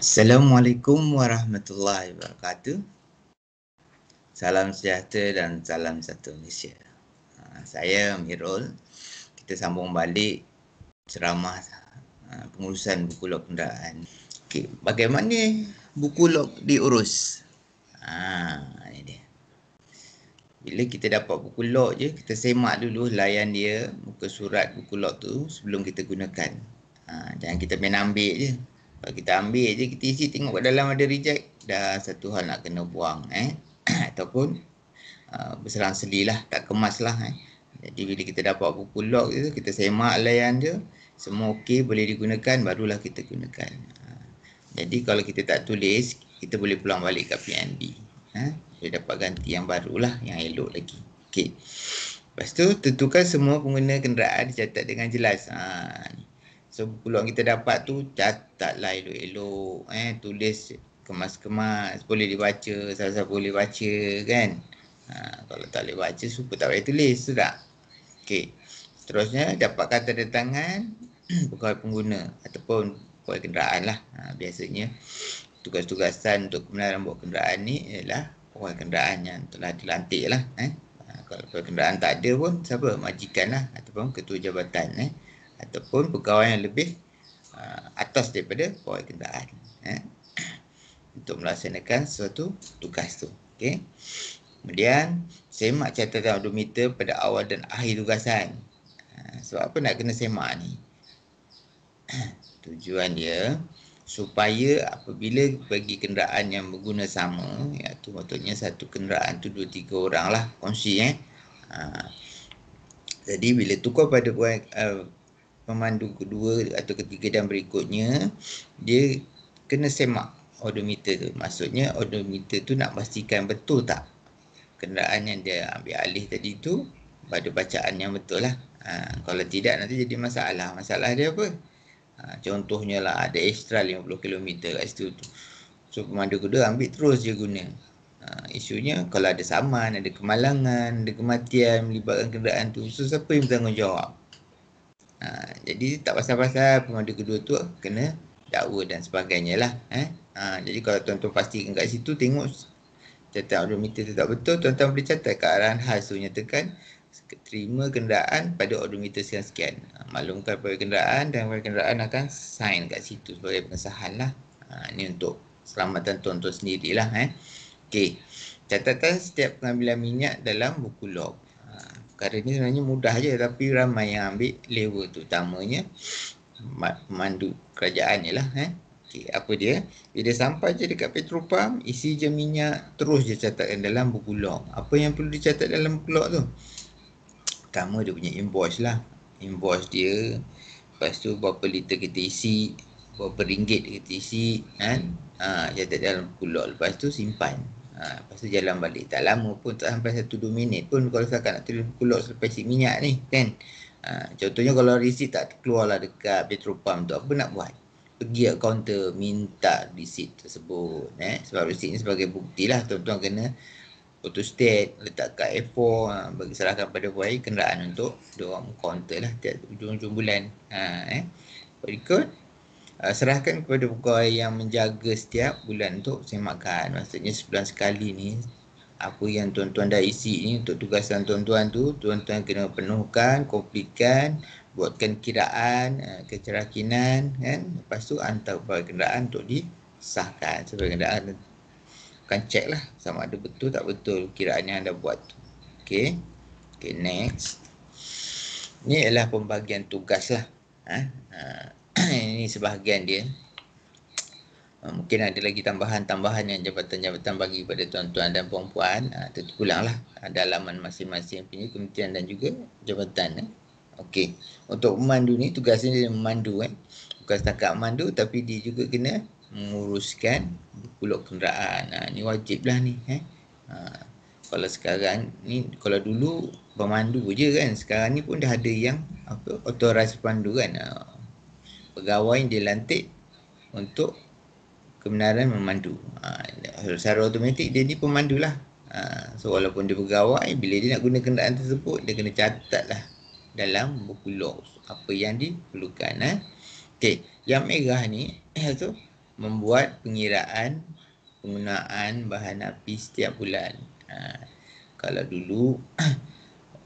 Assalamualaikum warahmatullahi wabarakatuh. Salam sejahtera dan salam satu Malaysia. Saya Amirul. Kita sambung balik ceramah pengurusan buku log kenderaan. Okay, bagaimana buku log diurus? Ini dia. Bila kita dapat buku log je, kita semak dulu layan dia, muka surat buku log tu sebelum kita gunakan. Jangan kita main ambil je. Kalau kita ambil je, kita isi tengok kat dalam ada reject, dah satu hal nak kena buang. Ataupun berserang seli lah, tak kemas lah. Jadi bila kita dapat buku log tu, kita semak layan je, semua okey, boleh digunakan, barulah kita gunakan. Jadi kalau kita tak tulis, kita boleh pulang balik kat PNB. Boleh dapat ganti yang barulah, yang elok lagi. Okey. Lepas tu, tentukan semua pengguna kenderaan dicatat dengan jelas. So, buku log kita dapat tu, catatlah elok-elok. Tulis kemas-kemas, boleh dibaca, siapa-siapa boleh baca kan. Kalau tak boleh baca, super tak boleh tulis, tu tak? Okey. Seterusnya, dapatkan tanda tangan pegawai pengguna ataupun pegawai kenderaan lah. Biasanya, tugas-tugasan untuk kebenaran bawa kenderaan ni ialah pegawai kenderaan yang telah dilantik lah. Kalau pegawai kenderaan tak ada pun, siapa? Majikan lah ataupun ketua jabatan. Ataupun pegawai yang lebih atas daripada pegawai kenderaan untuk melaksanakan suatu tugas tu. Okay. Kemudian semak catatan odometer pada awal dan akhir tugasan. Sebab apa nak kena semak ni? Tujuan dia supaya apabila bagi kenderaan yang berguna sama, iaitu maksudnya satu kenderaan tu 2-3 orang lah kongsi. Jadi bila tukar pada pemandu kedua atau ketiga dan berikutnya, dia kena semak odometer tu. Maksudnya odometer tu nak pastikan betul tak kenderaan yang dia ambil alih tadi tu pada bacaan yang betul lah. Kalau tidak nanti jadi masalah. Masalah dia apa? Contohnya lah ada extra 50 km kat situ tu. So pemandu kedua ambil terus je guna. Isunya kalau ada saman, ada kemalangan, ada kematian melibatkan kenderaan tu, so siapa yang bertanggungjawab? Jadi tak pasal-pasal pemandu kedua tu kena dakwa dan sebagainya lah. Jadi kalau tuan-tuan pastikan kat situ, tengok catatan odometer tu tak betul, tuan-tuan boleh catat kat arahan khas tu, nyatakan terima kenderaan pada odometer sekian-sekian. Maklumkan pegawai kenderaan dan pegawai kenderaan akan sign kat situ sebagai pengesahan lah. Ini untuk keselamatan tuan-tuan sendirilah. Okey. Catatan setiap pengambilan minyak dalam buku log. Perkara ni sebenarnya mudah je, tapi ramai yang ambil level tu. Utamanya pemandu kerajaan ni lah. Okay, apa dia? Bila sampai je dekat petrol pump, isi je minyak, terus je catatkan dalam buku log. Apa yang perlu dicatat dalam buku log tu? Pertama dia punya invoice lah. Invoice dia. Lepas tu berapa liter kita isi, berapa ringgit kita isi. Catat dalam buku log. Lepas tu simpan. Lepas tu jalan balik. Tak lama pun, tak sampai 1-2 minit pun kalau setakat nak tulis buku log selepas isi minyak ni kan. Contohnya kalau receipt tak keluar lah dekat petrol pump tu, apa nak buat? Pergi kat kaunter, minta receipt tersebut. Sebab receipt ni sebagai bukti lah. Tuan-tuan kena photostat, letak kat A4, bagi serahkan pada pegawai kenderaan untuk diorang kaunter lah tiap hujung-hujung bulan. Berikut, serahkan kepada pegawai yang menjaga setiap bulan untuk semakan. Maksudnya sebulan sekali ni, apa yang tuan-tuan dah isi ni untuk tugasan tuan-tuan tu, tuan-tuan kena penuhkan, komplitkan, buatkan kiraan, kecerakinan kan. Lepas tu hantar pegawai kenderaan untuk disahkan. Sebagai kenderaan akan cek lah sama ada betul tak betul kiraan yang anda buat tu. Okay, next. Ni adalah pembagian tugas lah. Ini sebahagian dia. Mungkin ada lagi tambahan-tambahan yang jabatan-jabatan bagi pada tuan-tuan dan puan-puan. Terpulang lah dalaman masing-masing punya kementerian dan juga jabatan. Okey. Untuk pemandu ni tugasnya dia memandu bukan setakat memandu, tapi dia juga kena menguruskan buku log kenderaan. Ni wajib lah ni. Kalau sekarang ni, kalau dulu pemandu je kan, sekarang ni pun dah ada yang authorized pemandu kan. Pegawai yang dilantik untuk kebenaran memandu. Secara automatik dia ni pemandu lah. So walaupun dia pegawai, bila dia nak guna kenderaan tersebut, dia kena catat lah dalam buku log apa yang diperlukan. Okey, yang merah ni tu membuat pengiraan penggunaan bahan api setiap bulan. Kalau dulu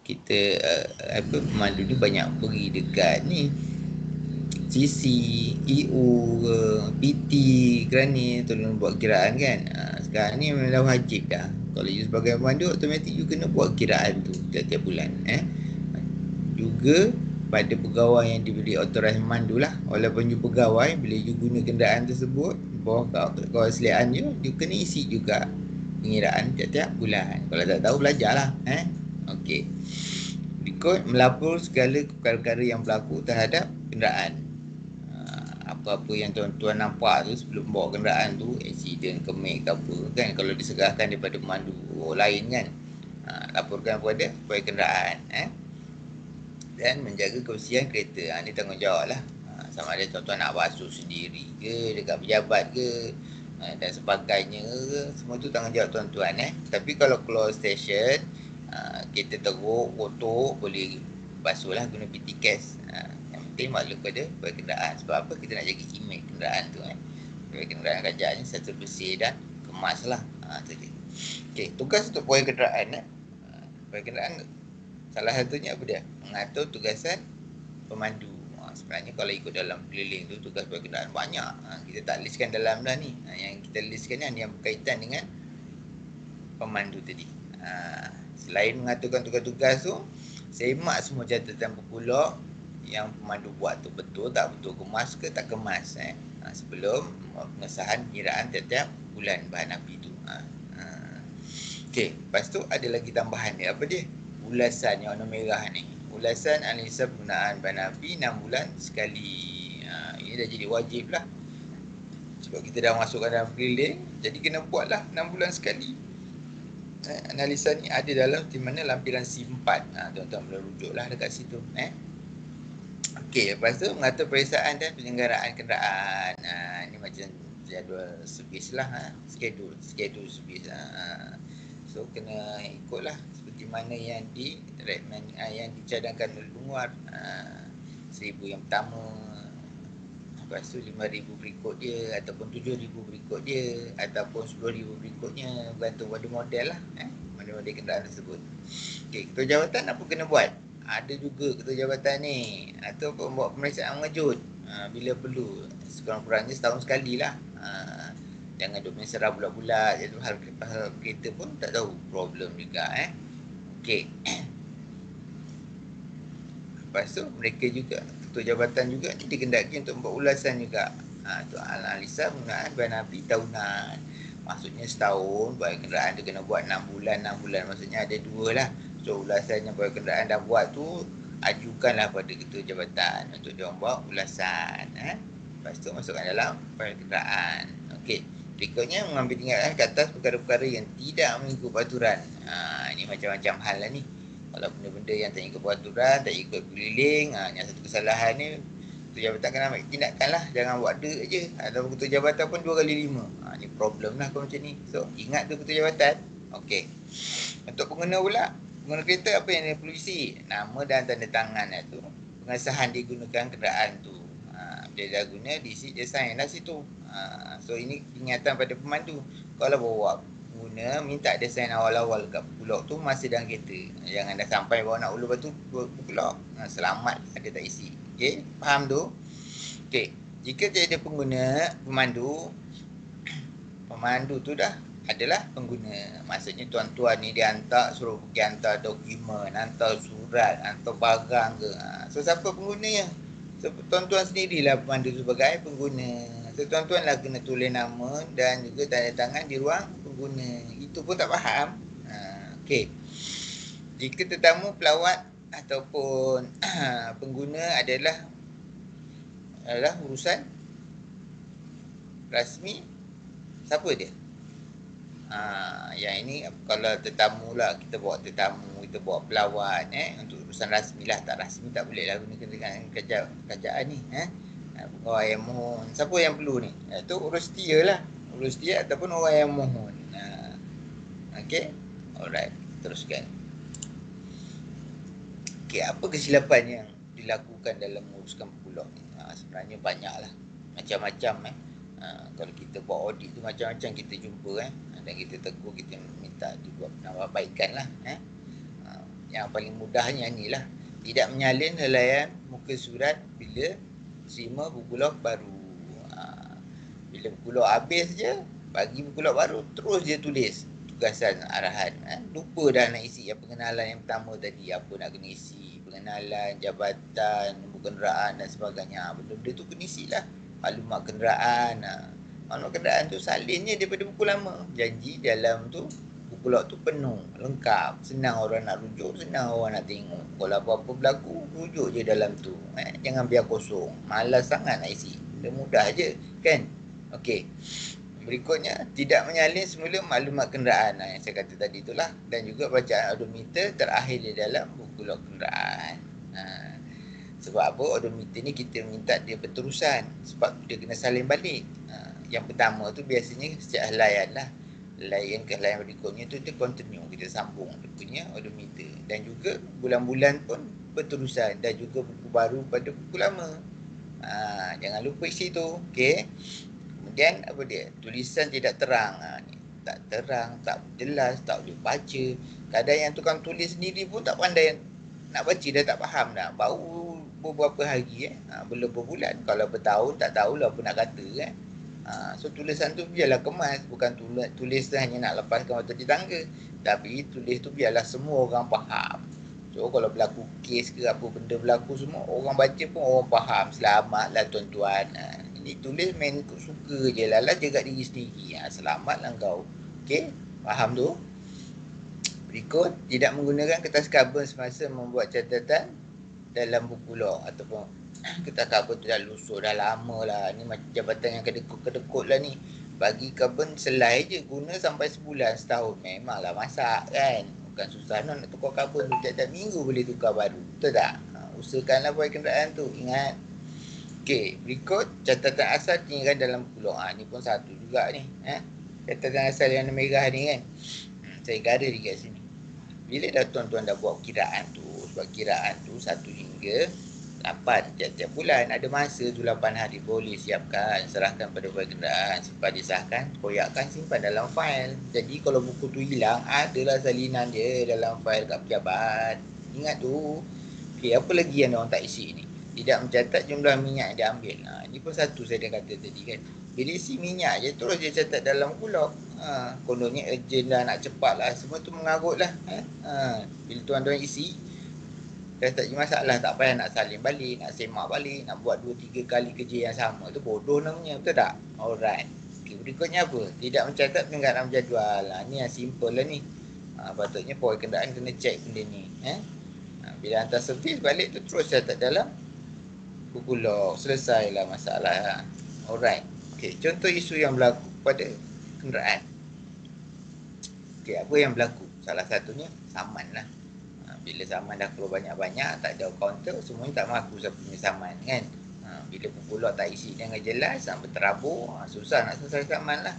kita pemandu ni banyak pergi dekat ni CC, EU ke, PT, kerana tolong buat kiraan kan. Sekarang ni memang dah wajib dah. Kalau you sebagai pemandu, automatik you kena buat kiraan tu tiap-tiap bulan. Juga pada pegawai yang diberi autorasi memandu lah. Walaupun you pegawai, bila you guna kenderaan tersebut, bawah kewasliaan you kena isi juga pengiraan tiap-tiap bulan. Kalau tak tahu, belajarlah. Okey. Berikut, melapor segala perkara-perkara yang berlaku terhadap kenderaan. Apa-apa yang tuan-tuan nampak tu sebelum bawa kenderaan tu, aksiden, kemek ke apa kan, kalau diserahkan daripada pemandu lain kan, laporkan kepada pegawai kenderaan. Dan menjaga kebersihan kereta. Ini tanggungjawab lah. Sama ada tuan-tuan nak basuh sendiri ke, dekat pejabat ke, dan sebagainya ke, semua tu tanggungjawab tuan-tuan. Tapi kalau keluar stesen, kereta teruk, kotor, boleh basuh lah guna PT Cash. Yang penting maklum pada pegawai kenderaan. Sebab apa? Kita nak jaga imej kenderaan tu. Pegawai kenderaan kerajaan ni satu bersih dan kemas lah. Okay, tugas untuk pegawai kenderaan. Pegawai kenderaan salah satunya apa dia? Mengatur tugasan pemandu. Sebenarnya kalau ikut dalam keliling tu, tugas pegawai kenderaan banyak. Kita tak listkan dalam dah ni. Yang kita listkan ni yang berkaitan dengan pemandu tadi. Selain mengaturkan tugas-tugas tu, semak semua catatan berpulak yang pemandu buat tu betul tak betul, kemas ke tak kemas sebelum pengesahan kiraan tiap-tiap bulan bahan api tu. Okey, lepas tu ada lagi tambahan dia. Apa dia? Ulasan yang warna merah ni. Ulasan analisa penggunaan bahan api 6 bulan sekali. Ini dah jadi wajib lah. Sebab kita dah masukkan dalam keliling, jadi kena buat lah 6 bulan sekali. Analisa ni ada dalam di mana lampiran C4. Tuan-tuan boleh rujuk lah dekat situ. Okey, lepas tu mengatur periksaan dan penyelenggaraan kenderaan. Ini macam jadual servis lah. Schedule servis. So kena ikutlah seperti mana yang yang dicadangkan oleh penguat. 1,000 yang pertama, lepas tu 5,000 berikut dia, ataupun 7,000 berikut dia, ataupun 10,000 berikutnya, bergantung pada model lah, model-model kenderaan tersebut. Okey, ketua jawatan apa kena buat? Ada juga ketua jawatan ni, ataupun buat pemeriksaan mengejut bila perlu, sekurang-kurangnya setahun sekali lah. Jangan duk main serah bulat-bulat, jadi hal kereta pun tak tahu, problem juga. Okey. Lepas tu mereka juga, ketua jabatan juga ni dikendaki untuk buat ulasan juga. Untuk analisa penggunaan bahan api tahunan. Maksudnya setahun, bahan kenderaan tu kena buat 6 bulan. Maksudnya ada 2 lah. So ulasan yang bahan kenderaan dah buat tu, ajukanlah pada ketua jabatan untuk dia buat ulasan. Lepas tu masukkan dalam bahan kenderaan. Okey. Berikutnya mengambil tingkatan ke atas perkara-perkara yang tidak mengikut peraturan. Ini macam-macam hal lah ni. Kalau benda-benda yang tak ikut peraturan, tak ikut keliling, yang satu kesalahan ni, ketua jabatan kena ambil tindakan lah. Jangan buat dek je. Ataupun ketua jabatan pun 2 kali 5. Ni problem lah kalau macam ni. So, ingat tu ketua jabatan. Okey. Untuk pengguna pula, pengguna kereta apa yang dia perlu isi? Nama dan tanda tangan tu. Pengesahan digunakan kenderaan tu. Dia dah guna, diisi, dia sign lah situ. So, ini ingatan pada pemandu. Kalau bawa guna, minta dia sign awal-awal kat pulak tu masih dalam kereta. Jangan dah sampai bawa nak ulu batu pulak. Selamat ada tak isi. Okey, faham tu? Okey, jika tiada pengguna, pemandu tu dah adalah pengguna. Maksudnya tuan-tuan ni dia hantar, suruh pergi hantar dokumen, hantar surat, hantar barang ke. So, siapa penggunanya? So, tuan-tuan sendirilah pemandu sebagai pengguna. So, tuan-tuan lah kena tulis nama dan juga tanda tangan di ruang pengguna. Itu pun tak faham. Okey. Jika tetamu, pelawat ataupun pengguna adalah urusan rasmi, siapa dia? Yang ini kalau tetamu lah, kita bawa tetamu, kita bawa pelawat untuk urusan rasmi lah. Tak rasmi tak boleh lah gunakan dengan kerajaan ni. Orang yang mohon, siapa yang perlu ni? Itu urus dia lah, urus dia ataupun orang yang mohon. Okey, alright, teruskan. Okey, apa kesilapan yang dilakukan dalam menguruskan pulak ni? Sebenarnya banyak lah, macam-macam Kalau kita buat audit tu macam-macam kita jumpa dan kita tegur, kita minta dibuat penambahbaikan lah. Yang paling mudahnya ni lah, tidak menyalin helaian muka surat bila terima buku log baru. Bila buku log habis je, bagi buku log baru, terus dia tulis tugasan arahan. Lupa dah nak isi yang pengenalan yang pertama tadi, apa nak kena isi, pengenalan, jabatan, nombor kenderaan dan sebagainya. Benda-benda tu kena isi lah. Maklumat kenderaan. Maklumat kenderaan tu salin je daripada buku lama. Janji dalam tu buku log tu penuh, lengkap. Senang orang nak rujuk, senang orang nak tengok. Kalau apa-apa berlaku, rujuk je dalam tu. Jangan biar kosong. Malas sangat nak isi. Benda mudah je, kan? Okey. Berikutnya, tidak menyalin semula maklumat kenderaan yang saya kata tadi itulah, dan juga bacaan odometer terakhir di dalam buku log kenderaan. Sebab apa? Odometer ni kita minta dia berterusan sebab dia kena salin balik. Yang pertama tu biasanya setiap helaian lah. Helaian ke helaian berikutnya tu dia continue, kita sambung dia punya odometer. Dan juga bulan-bulan pun berterusan, dan juga buku baru pada buku lama. Jangan lupa isi tu. Okey. Kemudian apa dia? Tulisan tidak terang. Tak terang, tak jelas, tak boleh baca. Kadang yang tukang tulis sendiri pun tak pandai nak baca, dah tak faham dah. Baru beberapa hari belum berbulan. Kalau bertahun tak tahulah apa nak kata kan. So tulisan tu biarlah kemas, bukan tulis tu hanya nak lepaskan mata di tangga, tapi tulis tu biarlah semua orang faham. So kalau berlaku kes ke apa benda berlaku, semua orang baca pun orang faham. Selamatlah tuan-tuan. Ini tulis main ikut suka je lah, jaga diri sendiri. Selamatlah kau. Okey, faham tu? Berikut, tidak menggunakan kertas karbon semasa membuat catatan dalam buku log ataupun kertas karbon tu dah lusuh, dah lama lah. Ni macam jabatan yang kedekut-kedekut lah ni. Bagi karbon selai je, guna sampai sebulan, setahun. Memanglah masak kan. Bukan susah nak tukar karbon tu, tiap-tiap minggu boleh tukar baru. Betul tak? Usahakanlah buat kenderaan tu, ingat. Okey, berikut catatan asal tinggalkan dalam buku log. Ni pun satu juga ni. Catatan asal yang merah ni kan. Saya garis di kat sini. Bila dah tuan-tuan dah buat kiraan tu, sebab kiraan tu 1 hingga 8 tiap-tiap bulan, ada masa tu 8 hari boleh siapkan, serahkan pada pegawai kenderaan, simpan disahkan, koyakkan, simpan dalam fail. Jadi kalau buku tu hilang, adalah salinan dia dalam fail kat pejabat. Ingat tu. Okey, apa lagi yang orang tak isi ni? Tidak mencatat jumlah minyak yang diambil. Ini pun satu saya dah kata tadi kan. Bila isi minyak je, terus dia catat dalam kulog. Kononnya urgent lah, nak cepat lah. Semua tu mengarut lah. Bila tuan-tuan isi, dah tak ada masalah. Tak payah nak salin balik, nak semak balik, nak buat 2-3 kali kerja yang sama. Tu bodoh namanya, betul tak? Alright. Okay, berikutnya apa? Tidak mencatat peningkatan jadual. Ni yang simple lah ni. Patutnya pegawai kenderaan kena check benda ni. Bila hantar servis balik tu, terus catat dalam buku log. Selesailah masalah. Alright. Okey, contoh isu yang berlaku pada kenderaan. Okey, apa yang berlaku? Salah satunya saman lah. Bila saman dah keluar banyak-banyak, tak ada kaunter, semuanya tak mengaku siapa punya saman kan. Bila buku log tak isi dengan jelas, berterabur, susah nak selesai saman lah.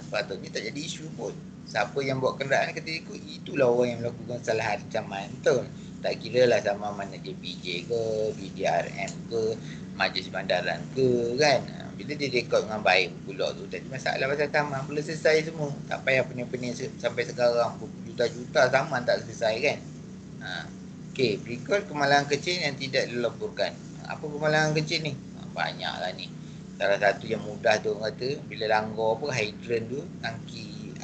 Sepatutnya tak jadi isu pun. Siapa yang buat kenderaan kata ikut, itulah orang yang melakukan kesalahan saman. Betul? Tak kira lah sama mana JPJ ke, BDRM ke, Majlis Bandaran ke kan. Bila dia rekod dengan baik buku log tu, tak ada masalah pasal taman, boleh selesai semua. Tak payah pening-pening sampai sekarang, juta-juta taman tak selesai kan. Okey, berikut kemalangan kecil yang tidak dilaporkan. Apa kemalangan kecil ni? Banyak lah ni. Salah satu yang mudah tu orang kata, bila langgar apa, hydrant tu, tangki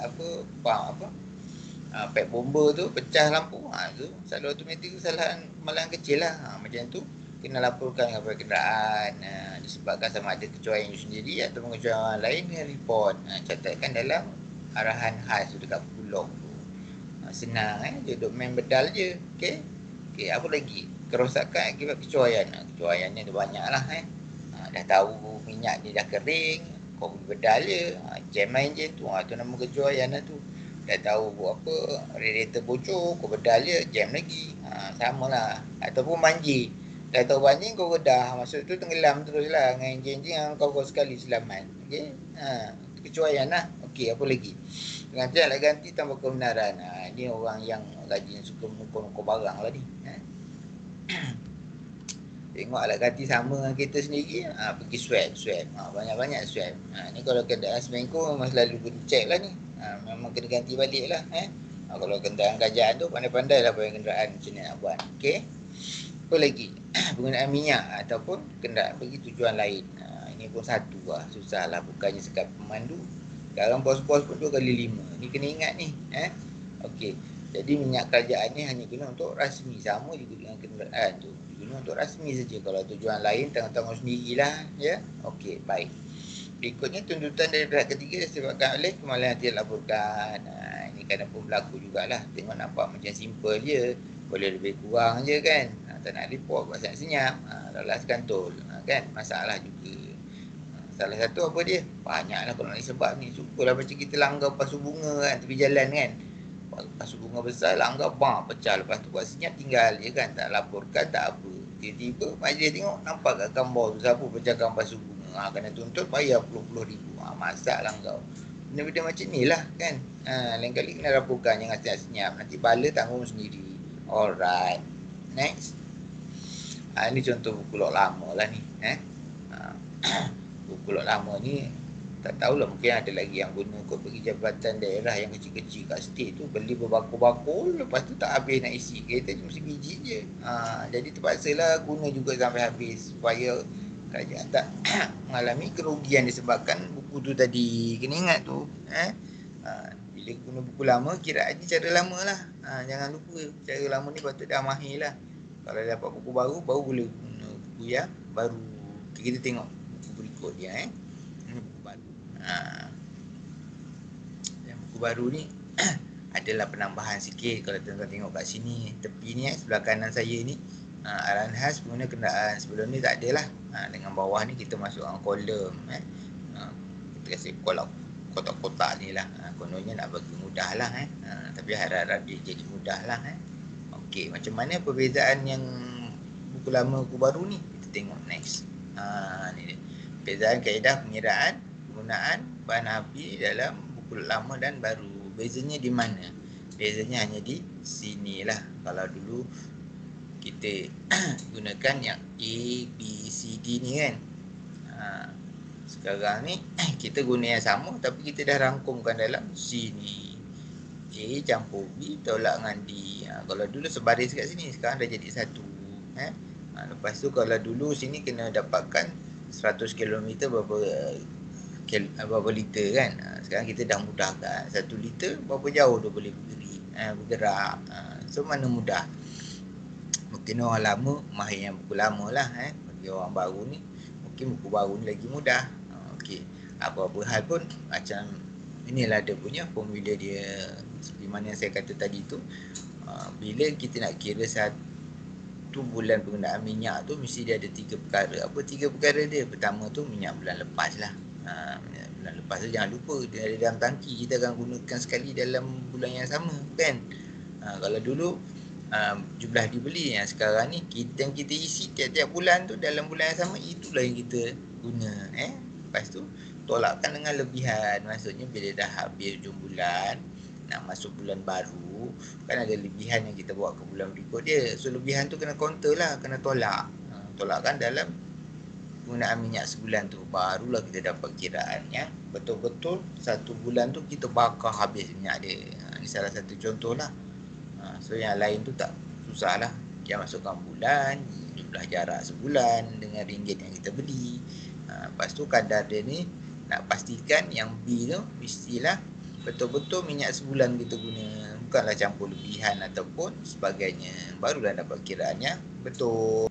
pack bomba tu pecah lampu, tu selalu automatik kesalahan kemalangan kecil lah. Macam tu kena laporkan kepada kenderaan, disebabkan sama ada kecuaian you sendiri atau kecuaian orang lain, kena report. Catatkan dalam arahan khas tu dekat buku log tu. Senang dia duk main bedal je. Okey, apa lagi? Kerosakan akibat kecuaian. Kecuaiannya ada banyak lah dah tahu minyak dia dah kering, kau bedal je, jam enjin tu, tu nama kecuaian lah tu. Dah tahu buat apa, radiator bocor, kau bedal je, jam lagi. Sama lah. Ataupun banjir, dah tahu banjir kau redah, maksud tu tenggelam terus lah dengan enjin-enjin yang kau sekali selamat. Okey, kecuaian lah. Okey, apa lagi? Pengantian nak ganti tanpa kebenaran. Ini orang yang rajin suka menukar-nukar barang lah ni. Tengok alat ganti sama dengan kereta sendiri, pergi swab. Banyak-banyak swab. Ni kalau kenderaan seminggu memang selalu kena check lah ni. Memang kena ganti balik lah. Kalau kenderaan kerajaan tu pandai-pandai lah payah kenderaan macam ni nak buat. Okey. Apa lagi? Penggunaan minyak ataupun kenderaan pergi tujuan lain. Ini pun satu lah. Susah lah. Bukannya sekat pemandu. Sekarang bos-bos pun 2x5. Ni kena ingat ni. Okey. Jadi minyak kerajaan ni hanya guna untuk rasmi. Sama juga dengan kenderaan tu. Guna untuk rasmi saja. Kalau tujuan lain tanggung-tanggung sendirilah. Ya. Okey, baik. Berikutnya tuntutan dari pihak ketiga disebabkan oleh kemalahan tidak laporkan. Ini kadang pun berlaku jugalah. Tengok nampak macam simple je. Boleh lebih kurang je kan. Tak nak report buat senyap-senyap. Lalaskan tol. Kan? Masalah juga. Salah satu apa dia? Banyaklah kalau nak sebab ni. Syukurlah macam kita langgar pasu bunga kan. Tepi jalan kan. Pasu bunga besar langgar pecah. Lepas tu buat senyap tinggal je kan. Tak laporkan tak apa. Tiba-tiba majlis tengok nampak kat gambar tu siapa pecahkan pasu bunga. Kena tuntut bayar puluh-puluh ribu. Masalah kau. Benda-benda macam ni lah kan. Lain kali kena laporkan. Jangan senyap-senyap. Nanti bala tanggung sendiri. Alright. Next. Ini contoh buku log lama lah ni. Buku log lama ni tak tahulah, mungkin ada lagi yang guna kot pergi jabatan daerah yang kecil-kecil kat state tu, beli berbakul-bakul, lepas tu tak habis nak isi kereta, cuma sebiji je. Jadi terpaksalah guna juga sampai habis supaya kerajaan tak mengalami kerugian disebabkan buku tu tadi. Kena ingat tu. Bila guna buku lama, kiraannya cara lama lah. Jangan lupa cara lama ni patut dah mahir lah. Kalau dapat buku baru, baru boleh guna buku yang baru. Kita tengok buku berikut dia. Ini buku baru. Yang buku baru ni adalah penambahan sikit. Kalau tuan-tuan tengok kat sini, tepi ni sebelah kanan saya ni, arahan khas pengguna kenderaan. Sebelum ni tak ada lah. Dengan bawah ni kita masukkan kolom. Kita kasi kotak-kotak ni lah. Kononnya nak bagi mudah lah. Tapi harap-harap dia jadi mudah lah. Okey, macam mana perbezaan yang buku lama buku baru ni? Kita tengok next. Ni dia. Perbezaan kaedah pengiraan penggunaan bahan api dalam buku lama dan baru. Bezanya di mana? Bezanya hanya di sini lah. Kalau dulu kita gunakan yang A, B, C, D ni kan. Sekarang ni kita guna yang sama tapi kita dah rangkumkan dalam sini. A campur B tolak dengan D. Kalau dulu sebaris kat sini, sekarang dah jadi satu. Lepas tu kalau dulu sini kena dapatkan 100 km berapa liter kan. Sekarang kita dah mudahkan. 1 liter berapa jauh dia boleh bergerak. So mana mudah. Mungkin orang lama mahir yang buku lama lah. Bagi orang baru ni mungkin buku baru ni lagi mudah. Okey. Apa-apa hal pun macam inilah dia punya formula dia. Seperti mana yang saya kata tadi tu, bila kita nak kira 1 bulan penggunaan minyak tu mesti dia ada 3 perkara. Apa 3 perkara dia? Pertama tu minyak bulan lepas lah. Bulan lepas tu jangan lupa dia ada dalam tangki, kita akan gunakan sekali dalam bulan yang sama kan. Kalau dulu jumlah dibeli, yang sekarang ni yang kita isi tiap-tiap bulan tu dalam bulan yang sama, itulah yang kita guna. Lepas tu tolakkan dengan lebihan. Maksudnya bila dah habis hujung bulan nak masuk bulan baru kan ada lebihan yang kita bawa ke bulan berikut dia. So lebihan tu kena counter lah, kena tolak. Tolakkan dalam penggunaan minyak sebulan tu, barulah kita dapat kiraannya betul-betul 1 bulan tu kita bakar habis minyak dia. Ini salah satu contoh lah. So yang lain tu tak susah lah. Dia masukkan bulan, jumlah jarak sebulan dengan ringgit yang kita beli. Lepas tu kadar dia ni nak pastikan yang B tu mestilah betul-betul minyak sebulan kita guna, bukanlah campur lebihan ataupun sebagainya. Barulah dapat kiraannya betul.